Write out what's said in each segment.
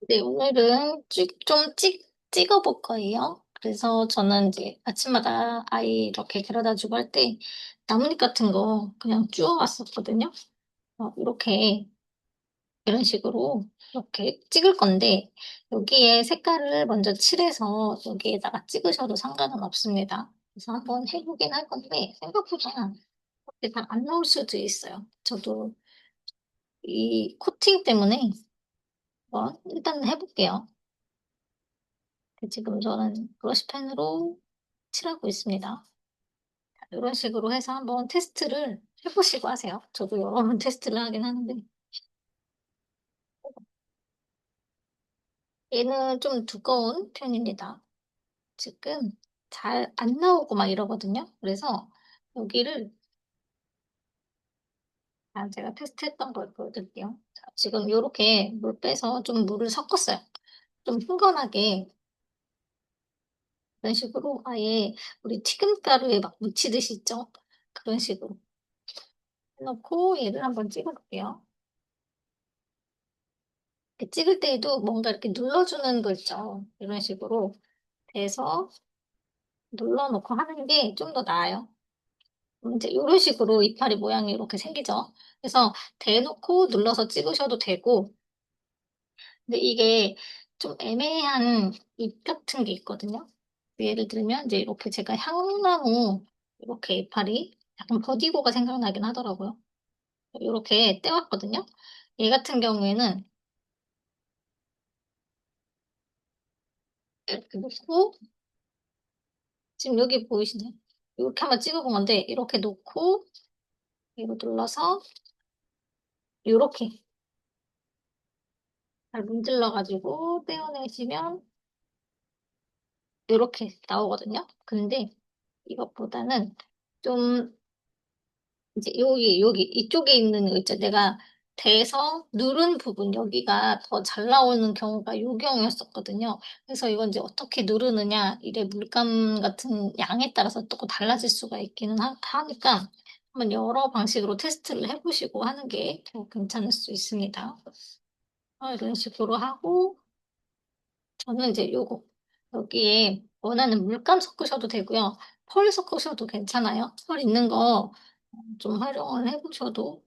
네, 오늘은 찍어볼 거예요. 그래서 저는 이제 아침마다 아이 이렇게 데려다 주고 할 때 나뭇잎 같은 거 그냥 주워 왔었거든요. 이렇게, 이런 식으로 이렇게 찍을 건데, 여기에 색깔을 먼저 칠해서 여기에다가 찍으셔도 상관은 없습니다. 그래서 한번 해보긴 할 건데, 생각보다 그렇게 잘 안 나올 수도 있어요. 저도 이 코팅 때문에 일단 해볼게요. 지금 저는 브러쉬펜으로 칠하고 있습니다. 이런 식으로 해서 한번 테스트를 해보시고 하세요. 저도 여러 번 테스트를 하긴 하는데, 얘는 좀 두꺼운 편입니다. 지금 잘 안 나오고 막 이러거든요. 그래서 여기를, 제가 테스트했던 걸 보여드릴게요. 자, 지금 이렇게 물 빼서 좀 물을 섞었어요. 좀 흥건하게, 이런 식으로 아예 우리 튀김가루에 막 묻히듯이 있죠? 그런 식으로 해놓고 얘를 한번 찍어볼게요. 이렇게 찍을 때에도 뭔가 이렇게 눌러주는 거 있죠. 이런 식으로 돼서 눌러놓고 하는 게 좀 더 나아요. 이제 이런 식으로 이파리 모양이 이렇게 생기죠. 그래서 대놓고 눌러서 찍으셔도 되고, 근데 이게 좀 애매한 잎 같은 게 있거든요. 예를 들면 이제 이렇게 제가 향나무 이렇게 이파리 약간 버디고가 생각나긴 하더라고요. 이렇게 떼왔거든요. 얘 같은 경우에는 이렇게 놓고 지금 여기 보이시나요? 이렇게 한번 찍어본 건데, 이렇게 놓고, 이거 눌러서, 이렇게 잘 문질러가지고 떼어내시면, 이렇게 나오거든요? 근데 이것보다는 좀, 이제 여기, 이쪽에 있는 거 있죠? 내가 대서 누른 부분, 여기가 더 잘 나오는 경우가 요 경우였었거든요. 그래서 이건 이제 어떻게 누르느냐, 이래 물감 같은 양에 따라서 또 달라질 수가 있기는 하니까, 한번 여러 방식으로 테스트를 해보시고 하는 게 더 괜찮을 수 있습니다. 이런 식으로 하고, 저는 이제 여기에 원하는 물감 섞으셔도 되고요. 펄 섞으셔도 괜찮아요. 펄 있는 거 좀 활용을 해보셔도.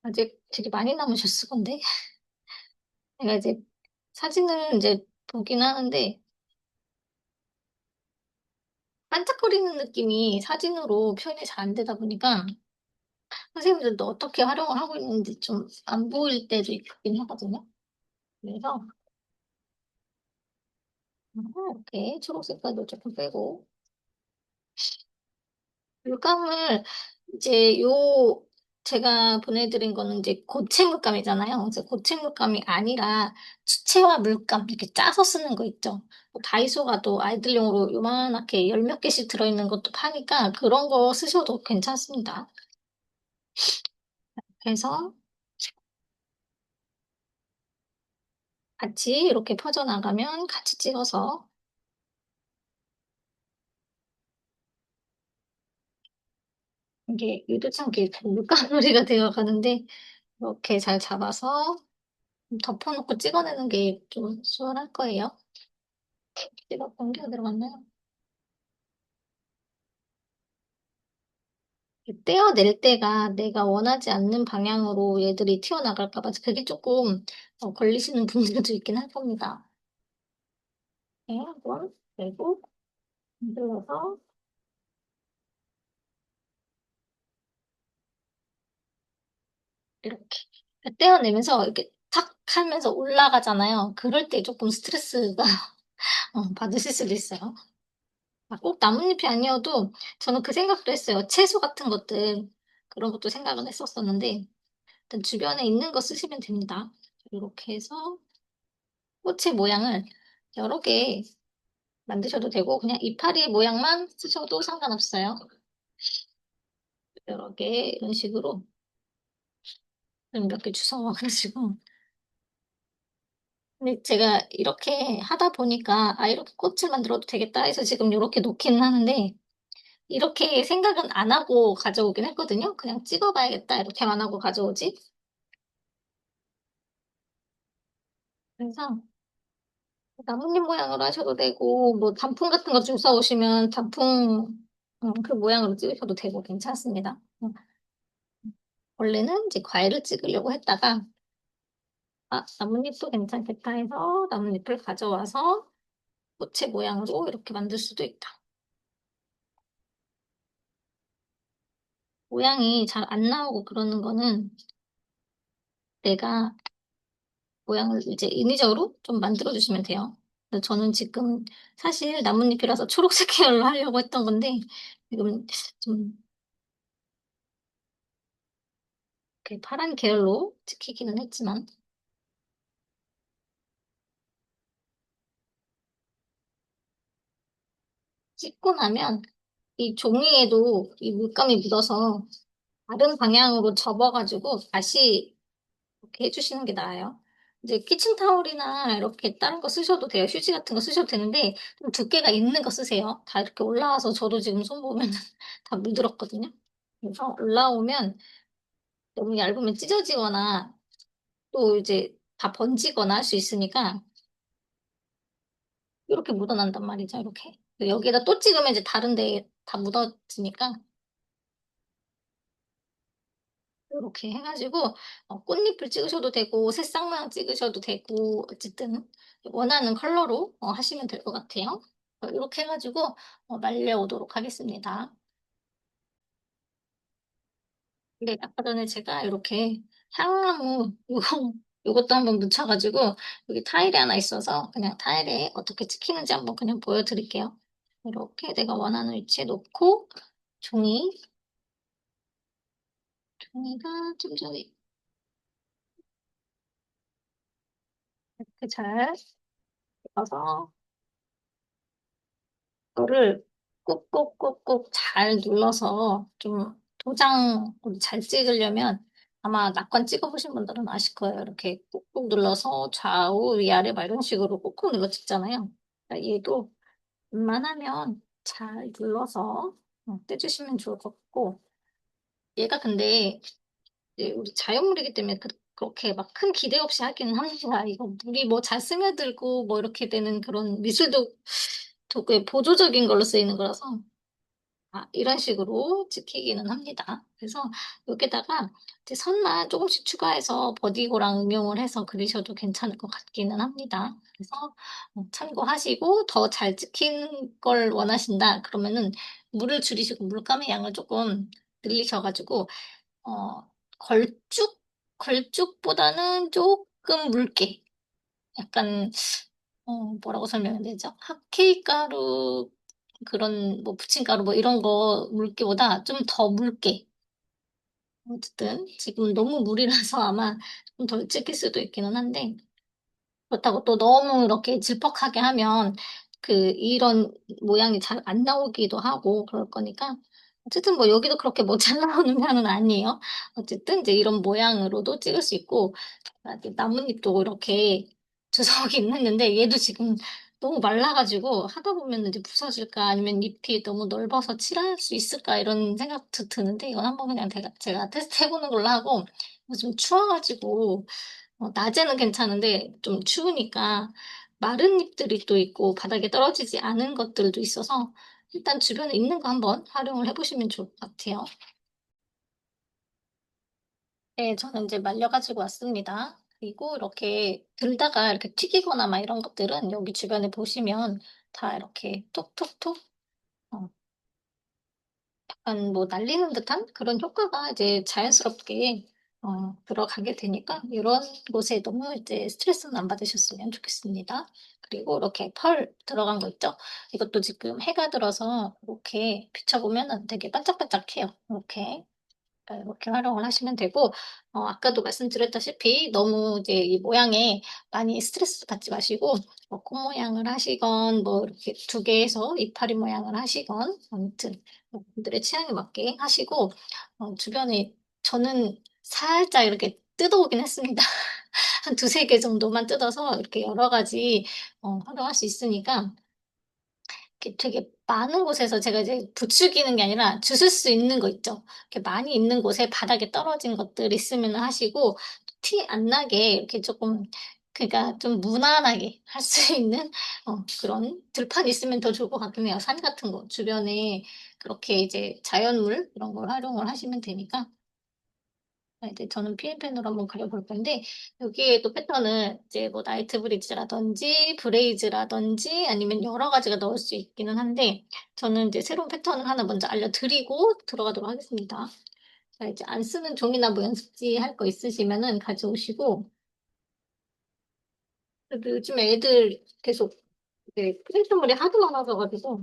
아직 되게 많이 남으셨을 건데. 제가 이제 사진을 이제 보긴 하는데, 반짝거리는 느낌이 사진으로 표현이 잘 안 되다 보니까, 선생님들도 어떻게 활용을 하고 있는지 좀 안 보일 때도 있긴 하거든요. 그래서, 이렇게 초록 색깔도 조금 빼고, 물감을 이제 제가 보내드린 거는 이제 고체 물감이잖아요. 그래서 고체 물감이 아니라 수채화 물감 이렇게 짜서 쓰는 거 있죠. 뭐 다이소 가도 아이들용으로 요만하게 열 몇 개씩 들어있는 것도 파니까 그런 거 쓰셔도 괜찮습니다. 그래서 같이 이렇게 퍼져나가면 같이 찍어서 이게 의도치 않게 물감놀이가 되어 가는데 이렇게 잘 잡아서 덮어놓고 찍어내는 게 좀 수월할 거예요. 찍어 공개가 들어갔나요? 떼어낼 때가 내가 원하지 않는 방향으로 얘들이 튀어나갈까 봐 그게 조금 걸리시는 분들도 있긴 할 겁니다. 네, 한번 내고 흔들어서 이렇게 떼어내면서 이렇게 탁 하면서 올라가잖아요. 그럴 때 조금 스트레스가 받으실 수도 있어요. 꼭 나뭇잎이 아니어도 저는 그 생각도 했어요. 채소 같은 것들 그런 것도 생각은 했었었는데 일단 주변에 있는 거 쓰시면 됩니다. 이렇게 해서 꽃의 모양을 여러 개 만드셔도 되고 그냥 이파리 모양만 쓰셔도 상관없어요. 여러 개 이런 식으로 몇 개 주워와가지고 근데 제가 이렇게 하다 보니까 이렇게 꽃을 만들어도 되겠다 해서 지금 이렇게 놓기는 하는데 이렇게 생각은 안 하고 가져오긴 했거든요. 그냥 찍어봐야겠다, 이렇게만 하고 가져오지. 그래서 나뭇잎 모양으로 하셔도 되고, 뭐 단풍 같은 거 주워 오시면 단풍 그 모양으로 찍으셔도 되고 괜찮습니다. 원래는 이제 과일을 찍으려고 했다가, 나뭇잎도 괜찮겠다 해서 나뭇잎을 가져와서 꽃의 모양으로 이렇게 만들 수도 있다. 모양이 잘 안 나오고 그러는 거는 내가 모양을 이제 인위적으로 좀 만들어 주시면 돼요. 근데 저는 지금 사실 나뭇잎이라서 초록색 계열로 하려고 했던 건데, 지금 좀 이렇게 파란 계열로 찍히기는 했지만, 찍고 나면 이 종이에도 이 물감이 묻어서 다른 방향으로 접어가지고 다시 이렇게 해주시는 게 나아요. 이제 키친타올이나 이렇게 다른 거 쓰셔도 돼요. 휴지 같은 거 쓰셔도 되는데 좀 두께가 있는 거 쓰세요. 다 이렇게 올라와서 저도 지금 손 보면 다 물들었거든요. 그래서 올라오면 너무 얇으면 찢어지거나 또 이제 다 번지거나 할 수 있으니까 이렇게 묻어난단 말이죠. 이렇게. 여기에다 또 찍으면 이제 다른 데에 다 묻어지니까 이렇게 해가지고 꽃잎을 찍으셔도 되고 새싹 모양 찍으셔도 되고 어쨌든 원하는 컬러로 하시면 될 것 같아요. 이렇게 해가지고 말려오도록 하겠습니다. 근데 아까 전에 제가 이렇게 향나무 요것도 한번 묻혀가지고 여기 타일이 하나 있어서 그냥 타일에 어떻게 찍히는지 한번 그냥 보여드릴게요. 이렇게 내가 원하는 위치에 놓고 종이 종이가 좀 전에 이렇게 잘 익어서 이거를 꾹꾹꾹꾹 잘 눌러서 좀 도장으로 잘 찍으려면 아마 낙관 찍어보신 분들은 아실 거예요. 이렇게 꾹꾹 눌러서 좌우 위아래 막 이런 식으로 꾹꾹 눌러 찍잖아요. 그러니까 얘도 웬만하면 잘 눌러서 떼주시면 좋을 것 같고 얘가 근데 이제 우리 자연물이기 때문에 그렇게 막 큰 기대 없이 하기는 합니다. 이거 물이 뭐 잘 스며들고 뭐 이렇게 되는 그런 미술도 도구에 보조적인 걸로 쓰이는 거라서 이런 식으로 지키기는 합니다. 그래서 여기다가 이제 선만 조금씩 추가해서 버디고랑 응용을 해서 그리셔도 괜찮을 것 같기는 합니다. 그래서 참고하시고 더 잘 찍힌 걸 원하신다 그러면은 물을 줄이시고 물감의 양을 조금 늘리셔가지고 어, 걸쭉? 걸쭉보다는 조금 묽게 약간 뭐라고 설명해야 되죠? 핫케이크 가루, 그런, 뭐, 부침가루, 뭐, 이런 거 물기보다 좀 더 묽게. 어쨌든, 지금 너무 물이라서 아마 좀 덜 찍힐 수도 있기는 한데, 그렇다고 또 너무 이렇게 질퍽하게 하면, 이런 모양이 잘 안 나오기도 하고, 그럴 거니까. 어쨌든 뭐, 여기도 그렇게 뭐 잘 나오는 편은 아니에요. 어쨌든, 이제 이런 모양으로도 찍을 수 있고, 나뭇잎도 이렇게 주워오긴 했는데 얘도 지금 너무 말라가지고 하다 보면 이제 부서질까 아니면 잎이 너무 넓어서 칠할 수 있을까 이런 생각도 드는데 이건 한번 그냥 제가 테스트 해보는 걸로 하고 좀 추워가지고 낮에는 괜찮은데 좀 추우니까 마른 잎들이 또 있고 바닥에 떨어지지 않은 것들도 있어서 일단 주변에 있는 거 한번 활용을 해보시면 좋을 것 같아요. 네, 저는 이제 말려가지고 왔습니다. 그리고 이렇게 들다가 이렇게 튀기거나 막 이런 것들은 여기 주변에 보시면 다 이렇게 톡톡톡, 어, 약간 뭐 날리는 듯한 그런 효과가 이제 자연스럽게 들어가게 되니까 이런 곳에 너무 이제 스트레스는 안 받으셨으면 좋겠습니다. 그리고 이렇게 펄 들어간 거 있죠? 이것도 지금 해가 들어서 이렇게 비춰보면 되게 반짝반짝해요. 이렇게. 이렇게 활용을 하시면 되고, 아까도 말씀드렸다시피 너무 이제 이 모양에 많이 스트레스 받지 마시고, 꽃 모양을 하시건, 뭐 이렇게 두 개에서 이파리 모양을 하시건, 아무튼 분들의 취향에 맞게 하시고, 주변에 저는 살짝 이렇게 뜯어오긴 했습니다. 한 두세 개 정도만 뜯어서 이렇게 여러 가지 활용할 수 있으니까, 이렇게 되게 많은 곳에서 제가 이제 부추기는 게 아니라 주실 수 있는 거 있죠. 이렇게 많이 있는 곳에 바닥에 떨어진 것들 있으면 하시고, 티 안 나게 이렇게 조금, 그러니까 좀 무난하게 할 수 있는 그런 들판 있으면 더 좋을 것 같긴 해요. 산 같은 거 주변에 그렇게 이제 자연물 이런 걸 활용을 하시면 되니까. 이제 저는 PN펜으로 한번 그려볼 건데, 여기에 또 패턴을 이제 뭐 나이트 브리즈라든지 브레이즈라든지 아니면 여러 가지가 넣을 수 있기는 한데, 저는 이제 새로운 패턴을 하나 먼저 알려드리고 들어가도록 하겠습니다. 자, 이제 안 쓰는 종이나 뭐 연습지 할 거 있으시면은 가져오시고, 그래도 요즘에 애들 계속 이제 프린트물이 하도 많아져가지고,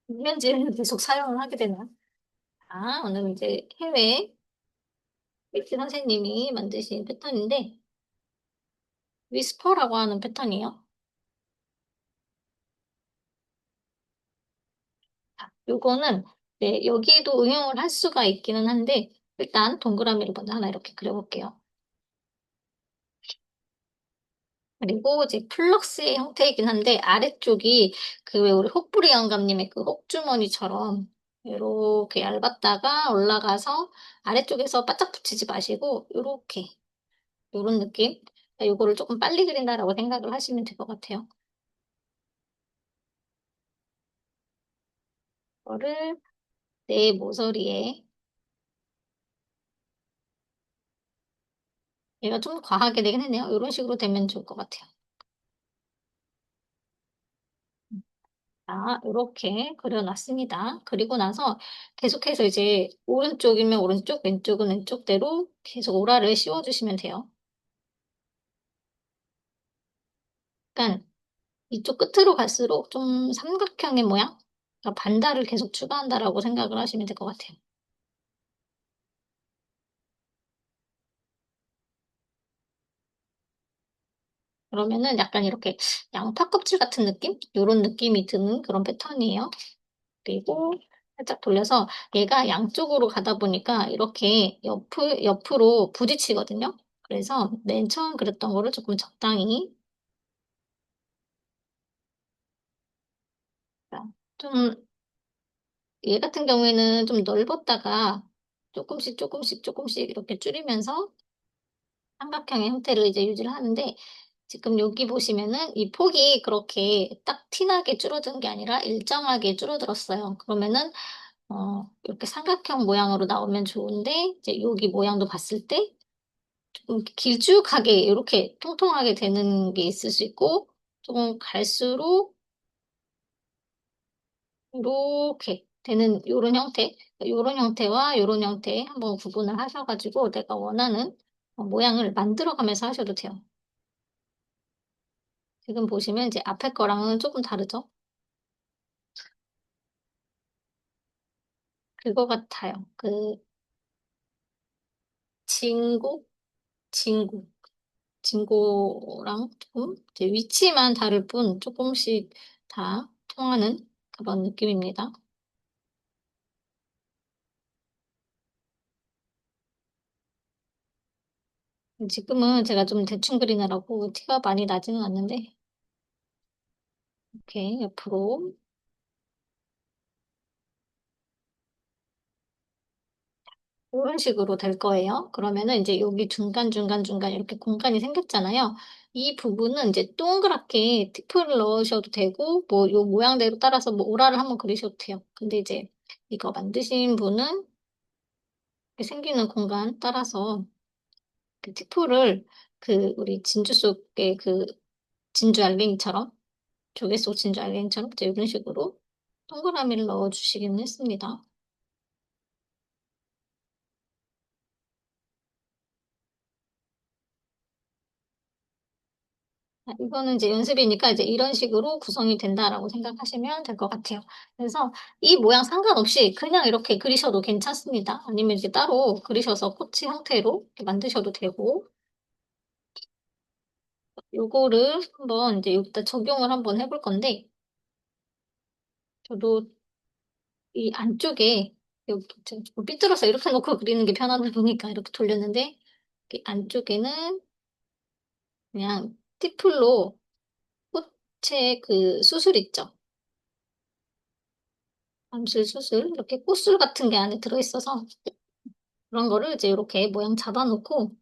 이면지를 계속 사용을 하게 되나요? 아, 오늘 이제 해외 믹스 선생님이 만드신 패턴인데, 위스퍼라고 하는 패턴이에요. 자, 요거는 네, 여기에도 응용을 할 수가 있기는 한데 일단 동그라미를 먼저 하나 이렇게 그려볼게요. 그리고 이제 플럭스의 형태이긴 한데 아래쪽이 그 왜 우리 혹부리 영감님의 그 혹주머니처럼 이렇게 얇았다가 올라가서 아래쪽에서 바짝 붙이지 마시고 요렇게 요런 느낌. 요거를 조금 빨리 그린다라고 생각을 하시면 될 것 같아요. 이거를 내 모서리에 얘가 좀 과하게 되긴 했네요. 이런 식으로 되면 좋을 것 같아요. 자, 이렇게 그려놨습니다. 그리고 나서 계속해서 이제 오른쪽이면 오른쪽, 왼쪽은 왼쪽대로 계속 오라를 씌워주시면 돼요. 그러니까 이쪽 끝으로 갈수록 좀 삼각형의 모양? 그러니까 반달을 계속 추가한다라고 생각을 하시면 될 것 같아요. 그러면은 약간 이렇게 양파 껍질 같은 느낌? 이런 느낌이 드는 그런 패턴이에요. 그리고 살짝 돌려서 얘가 양쪽으로 가다 보니까 이렇게 옆으로 부딪히거든요. 그래서 맨 처음 그렸던 거를 조금 적당히 좀, 얘 같은 경우에는 좀 넓었다가 조금씩 이렇게 줄이면서 삼각형의 형태를 이제 유지를 하는데 지금 여기 보시면은 이 폭이 그렇게 딱 티나게 줄어든 게 아니라 일정하게 줄어들었어요. 그러면은 이렇게 삼각형 모양으로 나오면 좋은데, 이제 여기 모양도 봤을 때, 조금 이렇게 길쭉하게, 이렇게 통통하게 되는 게 있을 수 있고, 조금 갈수록, 이렇게 되는 요런 형태, 요런 형태와 요런 형태 한번 구분을 하셔가지고, 내가 원하는 모양을 만들어가면서 하셔도 돼요. 지금 보시면 이제 앞에 거랑은 조금 다르죠? 그거 같아요. 그, 진고? 진고. 진고랑 조금 이제 위치만 다를 뿐 조금씩 다 통하는 그런 느낌입니다. 지금은 제가 좀 대충 그리느라고 티가 많이 나지는 않는데 이렇게 옆으로 이런 식으로 될 거예요. 그러면은 이제 여기 중간 이렇게 공간이 생겼잖아요. 이 부분은 이제 동그랗게 티프를 넣으셔도 되고 뭐 요 모양대로 따라서 뭐 오라를 한번 그리셔도 돼요. 근데 이제 이거 만드신 분은 이렇게 생기는 공간 따라서 그 티포를 그 우리 진주 속의 그 진주 알갱이처럼 조개 속 진주 알갱이처럼 이제 이런 식으로 동그라미를 넣어 주시기는 했습니다. 이거는 이제 연습이니까 이제 이런 식으로 구성이 된다라고 생각하시면 될 것 같아요. 그래서 이 모양 상관없이 그냥 이렇게 그리셔도 괜찮습니다. 아니면 이제 따로 그리셔서 꽃이 형태로 이렇게 만드셔도 되고, 요거를 한번 이제 여기다 적용을 한번 해볼 건데, 저도 이 안쪽에 여기 좀 삐뚤어서 이렇게 놓고 그리는 게 편하다 보니까 이렇게 돌렸는데 이 안쪽에는 그냥 티플로 꽃의 그 수술 있죠? 암실 수술, 이렇게 꽃술 같은 게 안에 들어있어서 그런 거를 이제 이렇게 모양 잡아놓고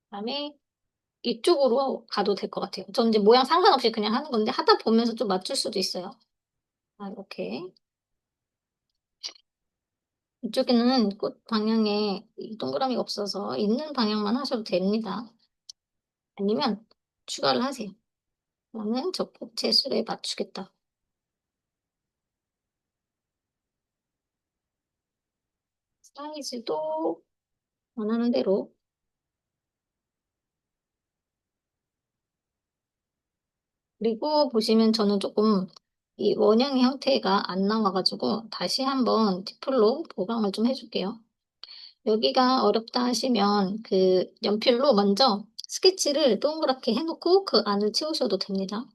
그다음에 이쪽으로 가도 될 것 같아요. 저는 이제 모양 상관없이 그냥 하는 건데 하다 보면서 좀 맞출 수도 있어요. 아, 이렇게. 이쪽에는 꽃 방향에 이 동그라미가 없어서 있는 방향만 하셔도 됩니다. 아니면 추가를 하세요. 나는 저 꽃 재질에 맞추겠다. 사이즈도 원하는 대로. 그리고 보시면 저는 조금 이 원형의 형태가 안 나와가지고 다시 한번 디플로 보강을 좀 해줄게요. 여기가 어렵다 하시면 그 연필로 먼저 스케치를 동그랗게 해놓고 그 안을 채우셔도 됩니다.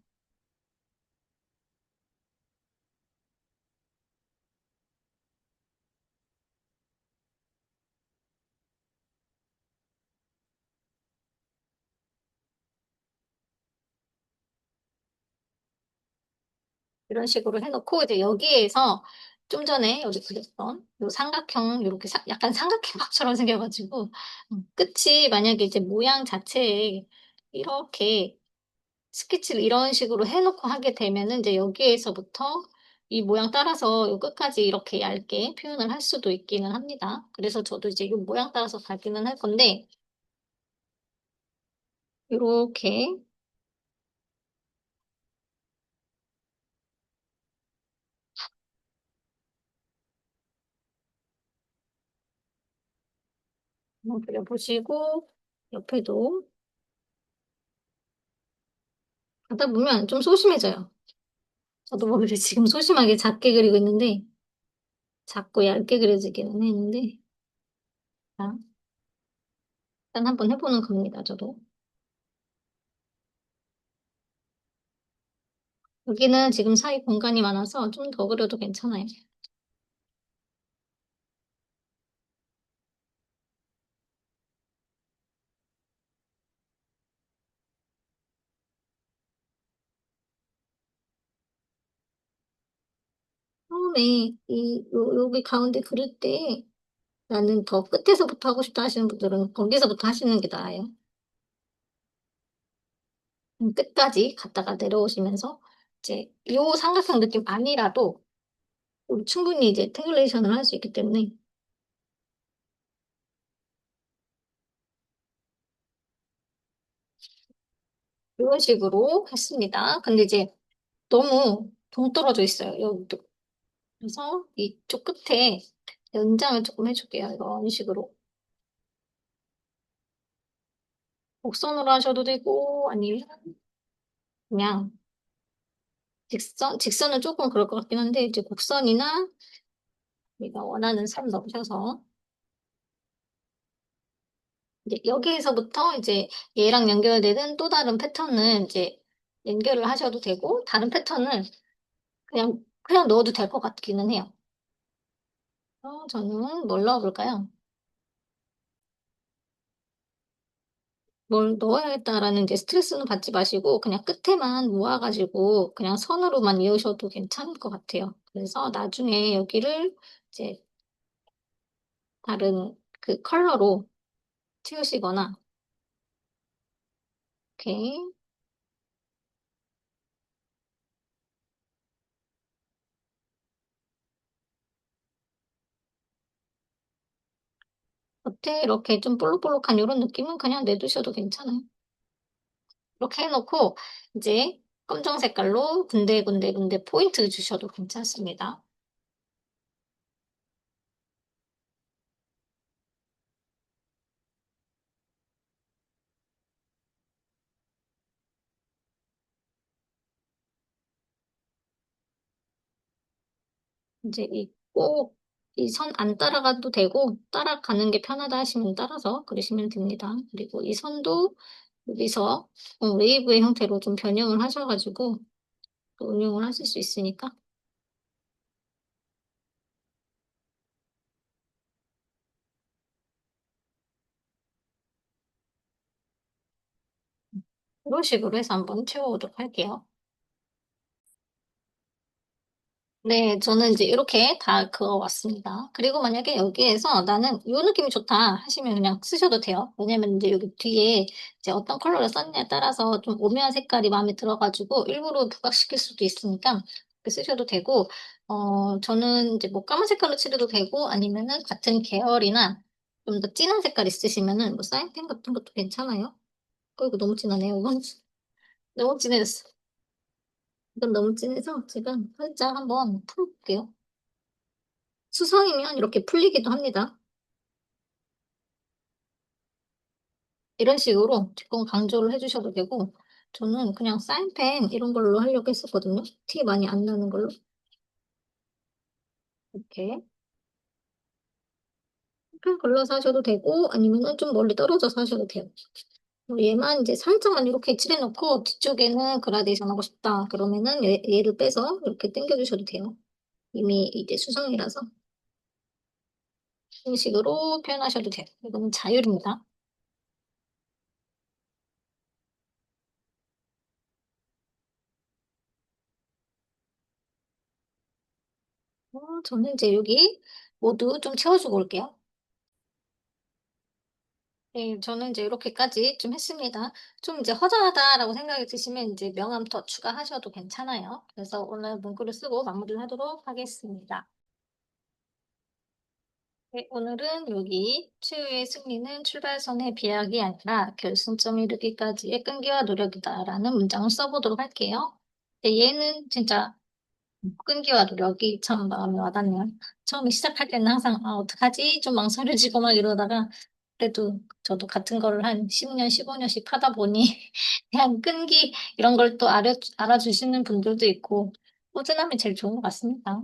이런 식으로 해놓고 이제 여기에서 좀 전에 여기 그렸던 요 삼각형 이렇게 약간 삼각형처럼 생겨가지고 끝이 만약에 이제 모양 자체에 이렇게 스케치를 이런 식으로 해놓고 하게 되면은 이제 여기에서부터 이 모양 따라서 요 끝까지 이렇게 얇게 표현을 할 수도 있기는 합니다. 그래서 저도 이제 이 모양 따라서 가기는 할 건데 이렇게 한번 그려보시고 옆에도 하다 보면 좀 소심해져요. 저도 모르게 지금 소심하게 작게 그리고 있는데 작고 얇게 그려지기는 했는데 자, 일단 한번 해보는 겁니다. 저도 여기는 지금 사이 공간이 많아서 좀 더 그려도 괜찮아요. 처음에 여기 가운데 그릴 때 나는 더 끝에서부터 하고 싶다 하시는 분들은 거기서부터 하시는 게 나아요. 끝까지 갔다가 내려오시면서 이제 이 삼각형 느낌 아니라도 우리 충분히 이제 태글레이션을 할 수 있기 때문에 이런 식으로 했습니다. 근데 이제 너무 동떨어져 있어요. 여기도. 그래서 이쪽 끝에 연장을 조금 해줄게요. 이런 식으로. 곡선으로 하셔도 되고 아니면 그냥 직선은 조금 그럴 것 같긴 한데 이제 곡선이나 우리가 원하는 선 넣으셔서 이제 여기에서부터 이제 얘랑 연결되는 또 다른 패턴을 이제 연결을 하셔도 되고 다른 패턴을 그냥 넣어도 될 것 같기는 해요. 저는 뭘 넣어볼까요? 뭘 넣어야겠다라는 이제 스트레스는 받지 마시고 그냥 끝에만 모아가지고 그냥 선으로만 이으셔도 괜찮을 것 같아요. 그래서 나중에 여기를 이제 다른 그 컬러로 채우시거나 이렇게 겉에 이렇게 좀 볼록볼록한 이런 느낌은 그냥 내두셔도 괜찮아요. 이렇게 해놓고 이제 검정 색깔로 군데군데 포인트 주셔도 괜찮습니다. 이제 이 선 안 따라가도 되고 따라가는 게 편하다 하시면 따라서 그리시면 됩니다. 그리고 이 선도 여기서 웨이브의 형태로 좀 변형을 하셔가지고 또 응용을 하실 수 있으니까 이런 식으로 해서 한번 채워보도록 할게요. 네, 저는 이제 이렇게 다 그어 왔습니다. 그리고 만약에 여기에서 나는 이 느낌이 좋다 하시면 그냥 쓰셔도 돼요. 왜냐면 이제 여기 뒤에 이제 어떤 컬러를 썼냐에 따라서 좀 오묘한 색깔이 마음에 들어가지고 일부러 부각시킬 수도 있으니까 그렇게 쓰셔도 되고, 저는 이제 뭐 까만 색깔로 칠해도 되고 아니면은 같은 계열이나 좀 더 진한 색깔 있으시면은 뭐 사인펜 같은 것도 괜찮아요. 이거 너무 진하네요. 이건 너무 진해졌어. 이건 너무 진해서 제가 살짝 한번 풀어볼게요. 수성이면 이렇게 풀리기도 합니다. 이런 식으로 조금 강조를 해주셔도 되고, 저는 그냥 사인펜 이런 걸로 하려고 했었거든요. 티 많이 안 나는 걸로. 이렇게. 펜 걸러서 하셔도 되고, 아니면은 좀 멀리 떨어져서 하셔도 돼요. 얘만 이제 살짝만 이렇게 칠해놓고, 뒤쪽에는 그라데이션 하고 싶다. 그러면은 얘를 빼서 이렇게 당겨주셔도 돼요. 이미 이제 수성이라서. 이런 식으로 표현하셔도 돼요. 이거는 자율입니다. 저는 이제 여기 모두 좀 채워주고 올게요. 네, 저는 이제 이렇게까지 좀 했습니다. 좀 이제 허전하다라고 생각이 드시면 이제 명암 더 추가하셔도 괜찮아요. 그래서 오늘 문구를 쓰고 마무리를 하도록 하겠습니다. 네, 오늘은 여기 최후의 승리는 출발선의 비약이 아니라 결승점에 이르기까지의 끈기와 노력이다라는 문장을 써보도록 할게요. 네, 얘는 진짜 끈기와 노력이 참 마음에 와닿네요. 처음에 시작할 때는 항상 어떡하지? 좀 망설여지고 막 이러다가 그래도 저도 같은 거를 한 10년, 15년씩 하다 보니 그냥 끈기 이런 걸 또 알아주시는 분들도 있고 꾸준함이 제일 좋은 것 같습니다.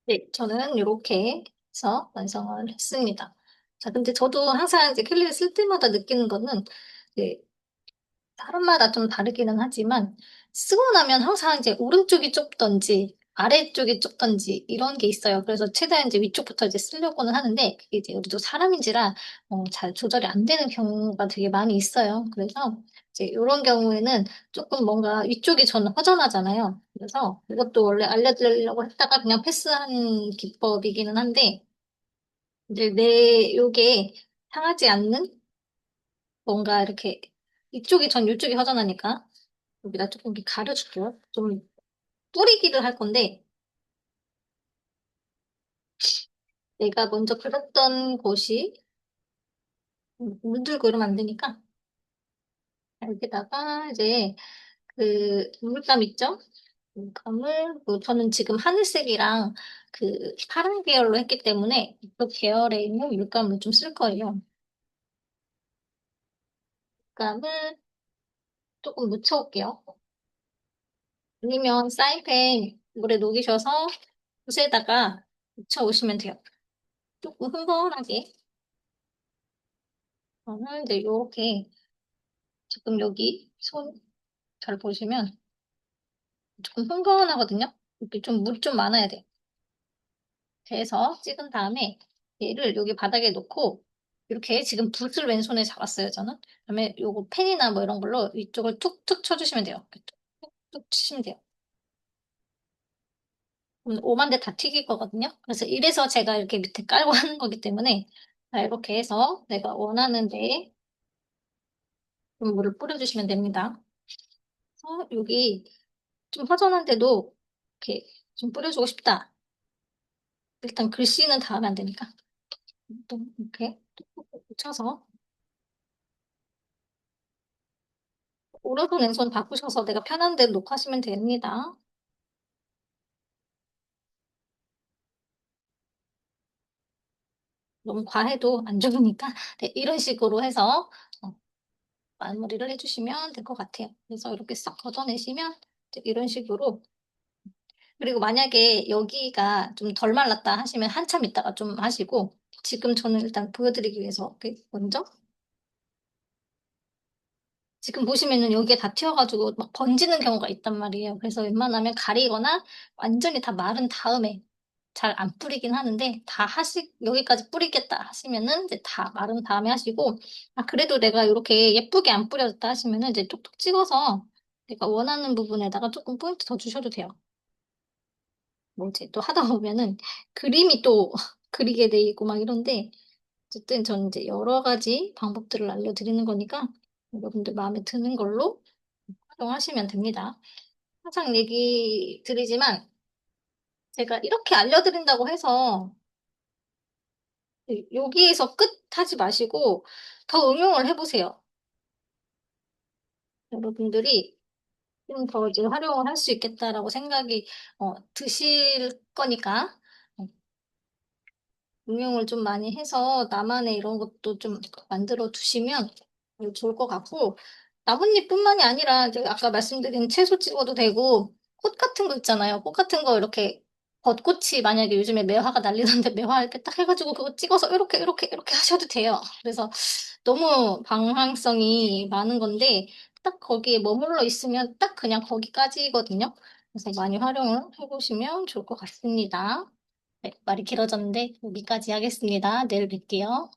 네, 저는 이렇게 해서 완성을 했습니다. 자, 근데 저도 항상 이제 캘리를 쓸 때마다 느끼는 거는 이제 사람마다 좀 다르기는 하지만 쓰고 나면 항상 이제 오른쪽이 좁던지 아래쪽이 좁던지 이런 게 있어요. 그래서 최대한 이제 위쪽부터 이제 쓰려고는 하는데 그게 이제 우리도 사람인지라 잘 조절이 안 되는 경우가 되게 많이 있어요. 그래서 이제 이런 경우에는 조금 뭔가 위쪽이 저는 허전하잖아요. 그래서 이것도 원래 알려드리려고 했다가 그냥 패스한 기법이기는 한데 이제 내 요게 상하지 않는 뭔가 이렇게 이쪽이 전 이쪽이 허전하니까 여기다 조금 이렇게 가려줄게요. 좀 뿌리기를 할 건데 내가 먼저 그렸던 곳이 물들고 이러면 안 되니까 여기다가 이제 그 물감 있죠? 물감을 저는 지금 하늘색이랑 그 파란 계열로 했기 때문에 그 계열에 있는 물감을 좀 쓸 거예요. 물감을 조금 묻혀올게요. 아니면 사인펜 물에 녹이셔서 붓에다가 묻혀오시면 돼요. 조금 흥건하게. 저는 이제 요렇게 지금 여기 손 잘 보시면 조금 흥건하거든요. 이렇게 좀 물이 좀 많아야 돼. 그래서 찍은 다음에 얘를 여기 바닥에 놓고 이렇게 지금 붓을 왼손에 잡았어요, 저는. 그다음에 요거 펜이나 뭐 이런 걸로 이쪽을 툭툭 쳐주시면 돼요. 이렇게 툭툭 치시면 돼요. 그럼 오만대 다 튀길 거거든요. 그래서 이래서 제가 이렇게 밑에 깔고 하는 거기 때문에 자, 이렇게 해서 내가 원하는 데에 좀 물을 뿌려주시면 됩니다. 그래서 여기 좀 허전한데도 이렇게 좀 뿌려주고 싶다. 일단 글씨는 다 하면 안 되니까. 또 이렇게 툭툭 쳐서 오른손 왼손 바꾸셔서 내가 편한 대로 녹화하시면 됩니다. 너무 과해도 안 좋으니까 네, 이런 식으로 해서 마무리를 해주시면 될 것 같아요. 그래서 이렇게 싹 걷어내시면 이제 이런 식으로 그리고 만약에 여기가 좀 덜 말랐다 하시면 한참 있다가 좀 하시고 지금 저는 일단 보여드리기 위해서 이렇게 먼저 지금 보시면은 여기에 다 튀어가지고 막 번지는 경우가 있단 말이에요. 그래서 웬만하면 가리거나 완전히 다 마른 다음에 잘 안 뿌리긴 하는데 여기까지 뿌리겠다 하시면은 이제 다 마른 다음에 하시고 아, 그래도 내가 이렇게 예쁘게 안 뿌려졌다 하시면은 이제 톡톡 찍어서 내가 원하는 부분에다가 조금 포인트 더 주셔도 돼요. 뭐 이제 또 하다 보면은 그림이 또 그리게 돼 있고 막 이런데 어쨌든 저는 이제 여러 가지 방법들을 알려드리는 거니까 여러분들 마음에 드는 걸로 활용하시면 됩니다. 항상 얘기 드리지만 제가 이렇게 알려드린다고 해서 여기에서 끝 하지 마시고 더 응용을 해보세요. 여러분들이 좀 더 이제 활용을 할 수 있겠다라고 생각이 드실 거니까 응용을 좀 많이 해서 나만의 이런 것도 좀 만들어 두시면 좋을 것 같고 나뭇잎뿐만이 아니라 이제 아까 말씀드린 채소 찍어도 되고 꽃 같은 거 있잖아요. 꽃 같은 거 이렇게 벚꽃이 만약에 요즘에 매화가 난리던데 매화 이렇게 딱 해가지고 그거 찍어서 이렇게 이렇게 이렇게 하셔도 돼요. 그래서 너무 방향성이 많은 건데 딱 거기에 머물러 있으면 딱 그냥 거기까지거든요. 그래서 많이 활용을 해보시면 좋을 것 같습니다. 네, 말이 길어졌는데 여기까지 하겠습니다. 내일 뵐게요.